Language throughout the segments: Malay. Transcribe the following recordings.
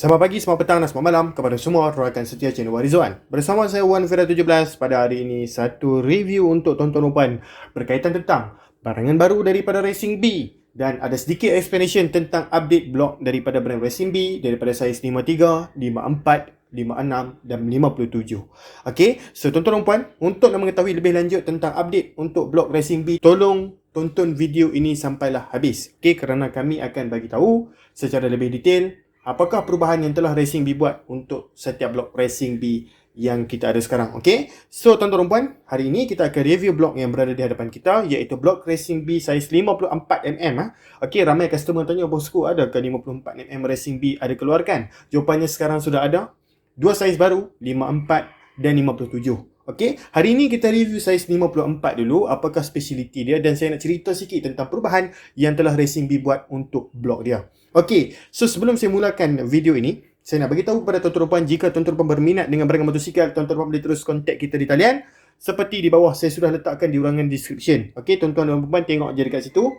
Selamat pagi, selamat petang dan selamat malam kepada semua rakan setia channel Warizwan. Bersama saya Wan Fira 17 pada hari ini satu review untuk tuan-tuan dan puan berkaitan tentang barangan baru daripada Racing B dan ada sedikit explanation tentang update blok daripada brand Racing B daripada saiz 53, 54, 56 dan 57. Okey, so tuan-tuan dan puan, untuk nak mengetahui lebih lanjut tentang update untuk blok Racing B, tolong tonton video ini sampailah habis. Okey, kerana kami akan bagi tahu secara lebih detail apakah perubahan yang telah Racing B buat untuk setiap blok Racing B yang kita ada sekarang. Okay, so tuan-tuan dan puan, hari ini kita akan review blok yang berada di hadapan kita, iaitu blok Racing B saiz 54mm. Okay, ramai customer tanya, bosku, adakah 54mm Racing B ada keluarkan? Jawapannya sekarang sudah ada. Dua saiz baru, 54 dan 57. Okay, hari ini kita review saiz 54 dulu, apakah speciality dia, dan saya nak cerita sikit tentang perubahan yang telah Racing B buat untuk blok dia. Okay, so sebelum saya mulakan video ini, saya nak bagi tahu kepada tuan-tuan dan puan, jika tuan-tuan dan puan berminat dengan barangan motosikal, tuan-tuan dan puan boleh terus kontak kita di talian seperti di bawah saya sudah letakkan di ruangan description. Okay, tuan-tuan dan puan tengok je dekat situ,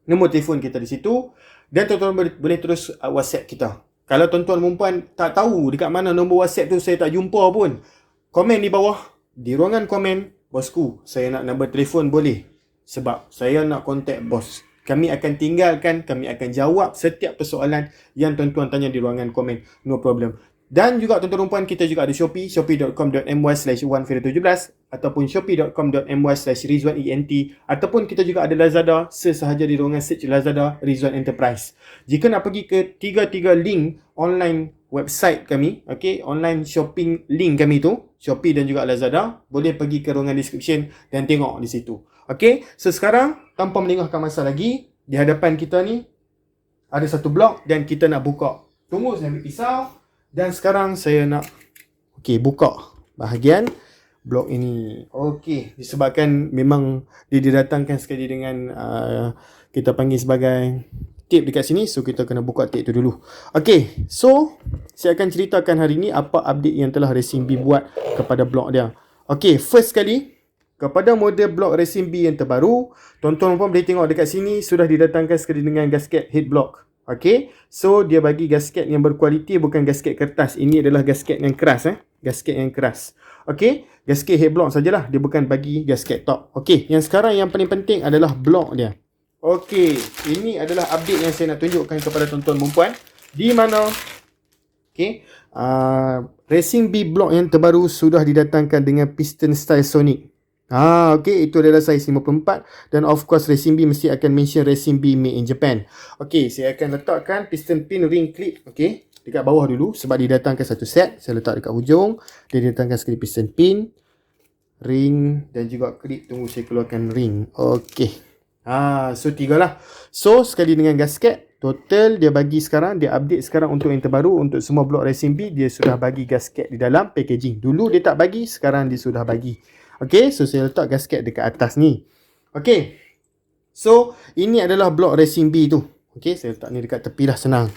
nombor telefon kita di situ, dan tuan-tuan boleh terus WhatsApp kita. Kalau tuan-tuan dan puan tak tahu dekat mana nombor WhatsApp tu, saya tak jumpa pun, komen di bawah, di ruangan komen, bosku, saya nak nombor telefon boleh? Sebab saya nak kontak bos. Kami akan tinggalkan, kami akan jawab setiap persoalan yang tuan-tuan tanya di ruangan komen. No problem. Dan juga tuan-tuan dan puan, kita juga ada Shopee, shopee.com.my/1fira17 ataupun shopee.com.my/rizwanent, ataupun kita juga ada Lazada, sesahaja di ruangan search Lazada Rizwan Enterprise. Jika nak pergi ke tiga-tiga link online website kami, okay, online shopping link kami tu, Shopee dan juga Lazada, boleh pergi ke ruangan description dan tengok di situ. Okay, so sekarang tanpa melengahkan masa lagi, di hadapan kita ni ada satu blok dan kita nak buka. Tunggu, saya ambil pisau. Dan sekarang saya nak buka bahagian blok ini. Okey, disebabkan memang dia didatangkan sekali dengan kita panggil sebagai tape dekat sini, so kita kena buka tape tu dulu. Okey, so saya akan ceritakan hari ini apa update yang telah Racing B buat kepada blok dia. Okey, first sekali, kepada model blok Racing B yang terbaru, tuan-tuan dan puan boleh tengok dekat sini sudah didatangkan sekali dengan gasket head block. Okay, so dia bagi gasket yang berkualiti, bukan gasket kertas. Ini adalah gasket yang keras, gasket yang keras. Okay, gasket head block sajalah, dia bukan bagi gasket top. Okay, yang sekarang yang paling penting adalah blok dia. Okay, ini adalah update yang saya nak tunjukkan kepada tuan-tuan dan puan, di mana Racing B block yang terbaru sudah didatangkan dengan piston style Sonic. Okey, itu adalah saiz 54 dan of course Racing B mesti akan mention Racing B made in Japan. Okey, saya akan letakkan piston pin ring clip, okey, dekat bawah dulu sebab didatangkan satu set. Saya letak dekat hujung, dia didatangkan sekali piston pin, ring dan juga clip. Tunggu saya keluarkan ring. Okey. So tiga lah. So sekali dengan gasket, total dia bagi sekarang, dia update sekarang untuk yang terbaru, untuk semua blok Racing B dia sudah bagi gasket di dalam packaging. Dulu dia tak bagi, sekarang dia sudah bagi. Okay, so saya letak gasket dekat atas ni. Okay, so ini adalah blok Racing B tu. Okay, saya letak ni dekat tepi lah, senang.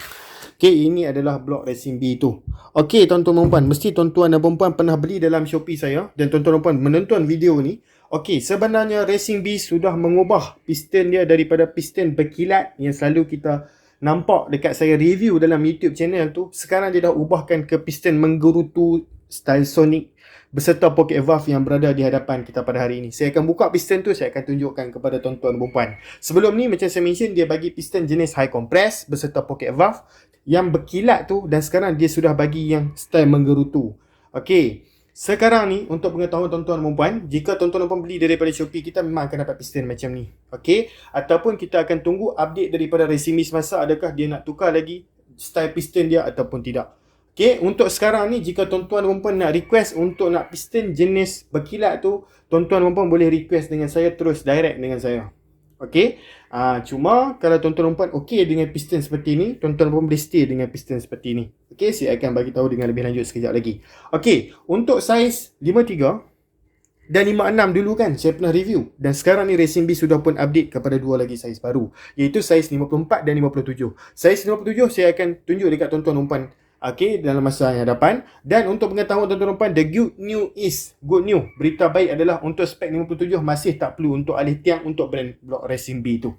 Okay, ini adalah blok Racing B tu. Okay, tuan-tuan dan puan, mesti tuan-tuan dan puan pernah beli dalam Shopee saya, dan tuan-tuan dan puan menonton video ni. Okay, sebenarnya Racing B sudah mengubah piston dia daripada piston berkilat yang selalu kita nampak dekat saya review dalam YouTube channel tu. Sekarang dia dah ubahkan ke piston menggerutu style Sonic beserta pocket valve yang berada di hadapan kita pada hari ini. Saya akan buka piston tu, saya akan tunjukkan kepada tuan-tuan dan puan. Sebelum ni macam saya mention, dia bagi piston jenis high compress beserta pocket valve yang berkilat tu, dan sekarang dia sudah bagi yang style menggerutu. Okey, sekarang ni untuk pengetahuan tuan-tuan dan puan, jika tuan-tuan dan puan beli daripada Shopee, kita memang akan dapat piston macam ni. Okey, ataupun kita akan tunggu update daripada Racing B semasa adakah dia nak tukar lagi style piston dia ataupun tidak. Okay, untuk sekarang ni jika tuan-tuan dan puan nak request untuk nak piston jenis berkilat tu, tuan-tuan dan puan boleh request dengan saya, terus direct dengan saya. Okay, cuma kalau tuan-tuan dan puan okey dengan piston seperti ni, tuan-tuan dan puan boleh stay dengan piston seperti ni. Okay, saya akan bagi tahu dengan lebih lanjut sekejap lagi. Okay, untuk saiz 53 dan 56 dulu kan saya pernah review, dan sekarang ni Racing B sudah pun update kepada dua lagi saiz baru, iaitu saiz 54 dan 57. Saiz 57 saya akan tunjuk dekat tuan-tuan dan puan dalam masa yang hadapan. Dan untuk pengetahuan tuan-tuan dan puan, the good news, berita baik adalah untuk spek 57 masih tak perlu untuk alih tiang untuk brand blok Racing B tu.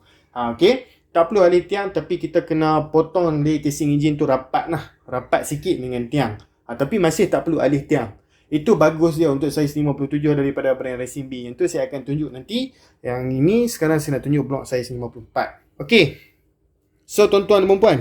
Tak perlu alih tiang, tapi kita kena potong layer casing engine tu rapat lah. Rapat sikit dengan tiang. Tapi masih tak perlu alih tiang. Itu bagus dia untuk saiz 57 daripada brand Racing B. Yang tu saya akan tunjuk nanti. Yang ini sekarang saya nak tunjuk blok saiz 54. Okey. So tuan-tuan dan puan-puan.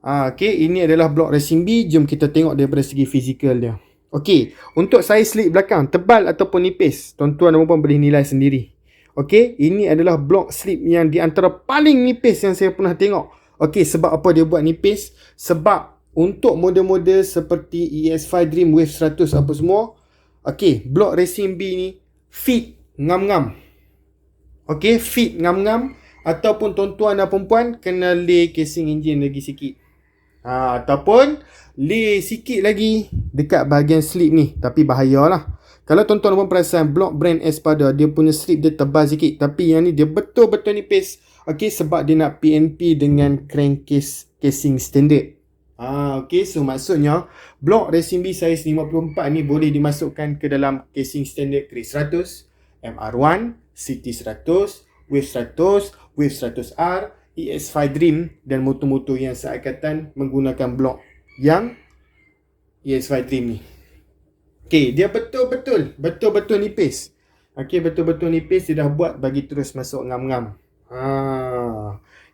Okey, ini adalah blok Racing B. Jom kita tengok daripada segi fizikal dia. Okey, untuk saiz slip belakang, tebal ataupun nipis, tuan-tuan dan puan-puan boleh nilai sendiri. Okey, ini adalah blok slip yang di antara paling nipis yang saya pernah tengok. Okey, sebab apa dia buat nipis? Sebab untuk model-model seperti ES5 Dream Wave 100 apa semua, okey, blok Racing B ni fit ngam-ngam. Okey, fit ngam-ngam. Ataupun tuan-tuan dan perempuan kena lay casing engine lagi sikit. Ataupun lay sikit lagi dekat bahagian slip ni. Tapi bahayalah. Kalau tuan-tuan dan perempuan perasan blok brand Espada, dia punya slip dia tebal sikit. Tapi yang ni dia betul-betul nipis. Okey, sebab dia nak PNP dengan crankcase casing standard. Okey, so maksudnya blok Racing B saiz 54 ni boleh dimasukkan ke dalam casing standard Chris 100, MR1, CT100, Wave 100, Wave 100R, ES5 Dream dan motor-motor yang seangkatan menggunakan blok yang ES5 Dream ni. Okey, dia betul-betul nipis. Okey, betul-betul nipis, dia dah buat bagi terus masuk ngam-ngam.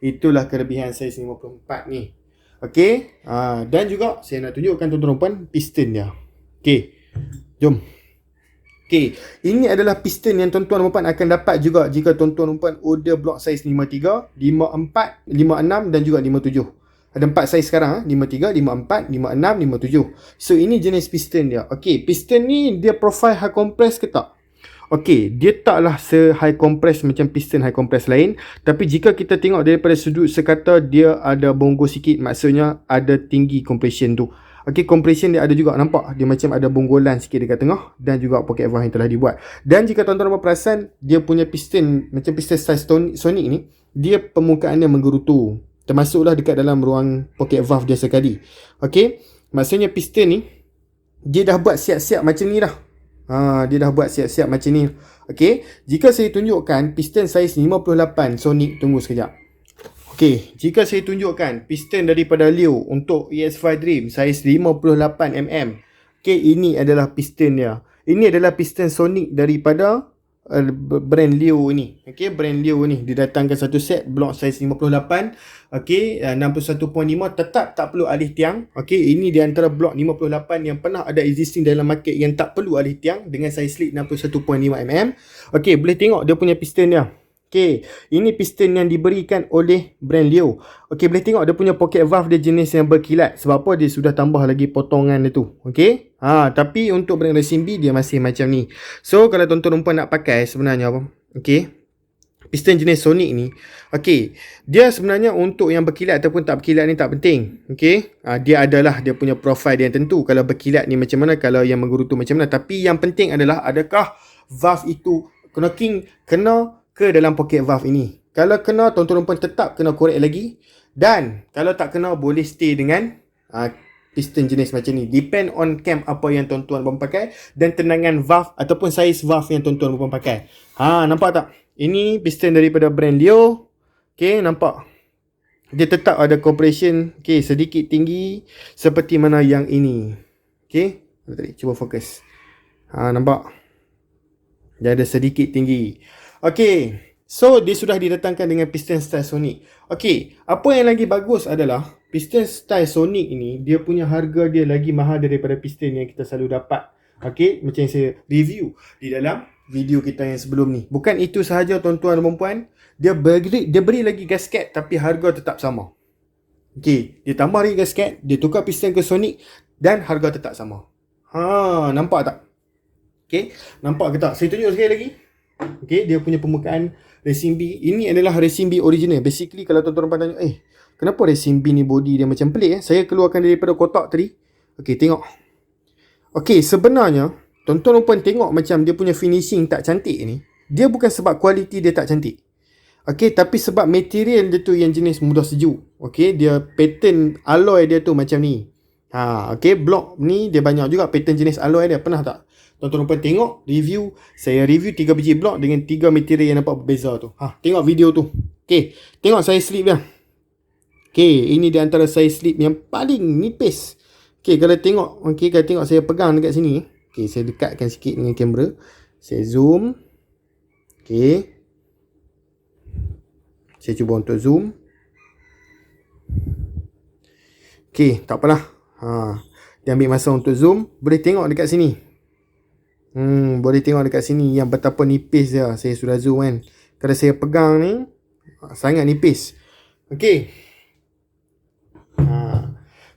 Itulah kelebihan saiz 54 ni. Okey, dan juga saya nak tunjukkan tuan-tuan dan puan piston dia. Okey, jom. Okey, ini adalah piston yang tuan-tuan dan puan akan dapat juga jika tuan-tuan dan puan order blok saiz 53, 54, 56 dan juga 57. Ada 4 saiz sekarang, 53, 54, 56, 57. So ini jenis piston dia. Okey, piston ni dia profile high compress ke tak? Okey, dia taklah se-high compress macam piston high compress lain. Tapi jika kita tengok daripada sudut sekata, dia ada bonggol sikit. Maksudnya ada tinggi compression tu. Okey, compression dia ada juga, nampak? Dia macam ada bonggolan sikit dekat tengah. Dan juga pocket valve yang telah dibuat. Dan jika tuan-tuan perasan, dia punya piston, macam piston size Sonic ni, dia permukaannya menggerutu. Termasuklah dekat dalam ruang pocket valve dia sekali. Okey, maksudnya piston ni, dia dah buat siap-siap macam ni dah. Dia dah buat siap-siap macam ni. Okey, jika saya tunjukkan piston saiz 58 Sonic, tunggu sekejap. Okey, jika saya tunjukkan piston daripada Leo untuk ES5 Dream saiz 58mm. Okey, ini adalah piston dia. Ini adalah piston Sonic daripada brand Leo ni. Okey, brand Leo ni didatangkan satu set blok saiz 58. Okey, 61.5, tetap tak perlu alih tiang. Okey, ini di antara blok 58 yang pernah ada existing dalam market yang tak perlu alih tiang dengan saiz slip 61.5mm. Okey, boleh tengok dia punya piston dia. Okey, ini piston yang diberikan oleh brand Leo. Okey, boleh tengok dia punya pocket valve dia jenis yang berkilat. Sebab apa? Dia sudah tambah lagi potongan dia tu. Okey. Tapi untuk brand Racing B dia masih macam ni. So, kalau tuan-tuan rumput nak pakai sebenarnya apa? Okey. Piston jenis Sonic ni. Okey, dia sebenarnya untuk yang berkilat ataupun tak berkilat ni tak penting. Okey. Dia adalah dia punya profile dia yang tentu. Kalau berkilat ni macam mana, kalau yang menggerutu macam mana. Tapi yang penting adalah adakah valve itu kena ke dalam pocket valve ini. Kalau kena, tuan-tuan pun tetap kena korek lagi. Dan kalau tak kena, boleh stay dengan piston jenis macam ni. Depend on cam apa yang tuan-tuan pun pakai dan tenangan valve ataupun saiz valve yang tuan-tuan pun pakai. Nampak tak? Ini piston daripada brand Leo. Okay, nampak? Dia tetap ada compression, okay, sedikit tinggi seperti mana yang ini. Okay, cuba fokus. Nampak? Dia ada sedikit tinggi. Okay, so dia sudah didatangkan dengan piston style Sonic. Okay, apa yang lagi bagus adalah piston style Sonic ini, dia punya harga dia lagi mahal daripada piston yang kita selalu dapat. Okay, macam yang saya review di dalam video kita yang sebelum ni. Bukan itu sahaja tuan-tuan dan puan-puan, dia beri lagi gasket tapi harga tetap sama. Okay, dia tambah lagi gasket, dia tukar piston ke Sonic dan harga tetap sama. Nampak tak? Okay, nampak ke tak? Saya tunjuk sekali lagi. Okay, dia punya permukaan Racing B. Ini adalah Racing B original. Basically, kalau tuan-tuan tanya, kenapa Racing B ni body dia macam pelik? Saya keluarkan daripada kotak tadi. Okay, tengok. Okay, sebenarnya, tuan-tuan pun tengok macam dia punya finishing tak cantik ni. Dia bukan sebab kualiti dia tak cantik. Okay, tapi sebab material dia tu yang jenis mudah sejuk. Okay, dia pattern alloy dia tu macam ni. Okay, blok ni dia banyak juga pattern jenis alloy dia. Pernah tak? Tuan-tuan pun tengok review. Saya review 3 biji blok dengan 3 material yang nampak berbeza tu. Tengok video tu. Okey, tengok saiz slip dia. Okey, ini di antara saiz slip yang paling nipis. Okey, kalau tengok saya pegang dekat sini. Okey, saya dekatkan sikit dengan kamera. Saya zoom. Okey. Saya cuba untuk zoom. Okey, tak apalah. Dia ambil masa untuk zoom. Boleh tengok dekat sini. Boleh tengok dekat sini yang betapa nipis dia. Saya sudah zoom kan. Kalau saya pegang ni, sangat nipis. Okey.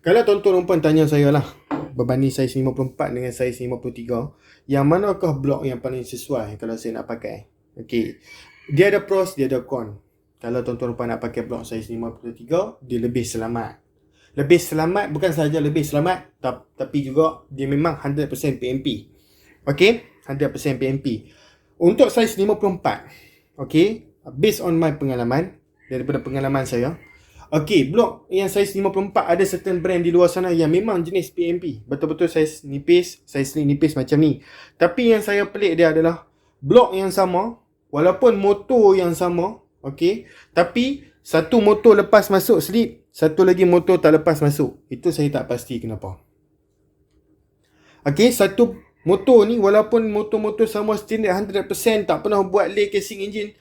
Kalau tuan-tuan perempuan tanya saya lah, berbanding saiz 54 dengan saiz 53, yang manakah blok yang paling sesuai kalau saya nak pakai? Okey. Dia ada pros, dia ada con. Kalau tuan-tuan perempuan nak pakai blok saiz 53, dia lebih selamat. Lebih selamat bukan sahaja lebih selamat, tapi juga dia memang 100% PMP. Okey, 100% PMP. Untuk saiz 54, okey, based on my pengalaman, daripada pengalaman saya, okey, blok yang saiz 54 ada certain brand di luar sana yang memang jenis PMP. Betul-betul saiz nipis, saiz ni nipis macam ni. Tapi yang saya pelik dia adalah blok yang sama, walaupun motor yang sama, okey, tapi satu motor lepas masuk slip, satu lagi motor tak lepas masuk. Itu saya tak pasti kenapa. Okey, satu motor ni walaupun motor-motor sama standard 100%, tak pernah buat lay casing engine,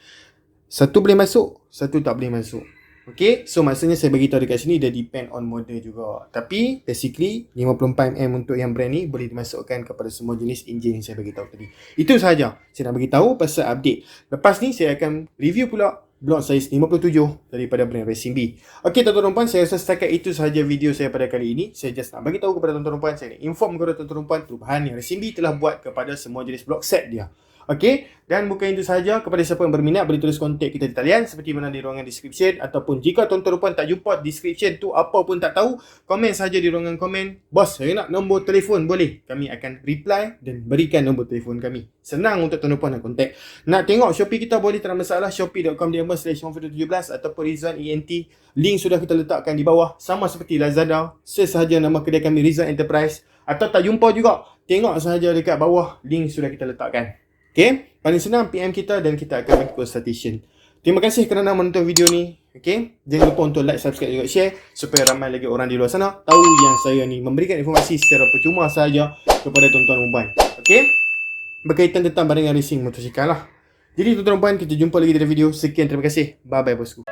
satu boleh masuk, satu tak boleh masuk. Okay, so maksudnya saya bagi tahu dekat sini dia depend on model juga. Tapi basically 54mm untuk yang brand ni boleh dimasukkan kepada semua jenis enjin yang saya bagi tahu tadi. Itu sahaja saya nak bagi tahu pasal update. Lepas ni saya akan review pula blok saiz 57 daripada brand Racing B. Okay tuan-tuan dan puan, saya rasa setakat itu sahaja video saya pada kali ini. Saya just nak bagi tahu kepada tuan-tuan dan puan, saya nak inform kepada tuan-tuan dan puan perubahan yang Racing B telah buat kepada semua jenis blok set dia. Okey, dan bukan itu sahaja, kepada siapa yang berminat boleh tulis kontak kita di talian seperti mana di ruangan description, ataupun jika tuan-tuan dan puan tak jumpa description tu apa pun tak tahu, komen saja di ruangan komen, bos saya nak nombor telefon, boleh, kami akan reply dan berikan nombor telefon kami. Senang untuk tuan-tuan dan puan nak kontak. Nak tengok Shopee kita boleh, tak ada masalah, shopee.com/117 ataupun Rizwan ENT, link sudah kita letakkan di bawah, sama seperti Lazada, sesahaja nama kedai kami Rizwan Enterprise. Atau tak jumpa juga, tengok sahaja dekat bawah, link sudah kita letakkan. Okay, paling senang PM kita dan kita akan bagi consultation. Terima kasih kerana menonton video ni. Okay, jangan lupa untuk like, subscribe juga share supaya ramai lagi orang di luar sana tahu yang saya ni memberikan informasi secara percuma sahaja kepada tuan-tuan dan puan. Okay, berkaitan tentang barangan racing motosikal lah. Jadi tuan-tuan dan puan, kita jumpa lagi dalam video. Sekian, terima kasih. Bye bye bosku.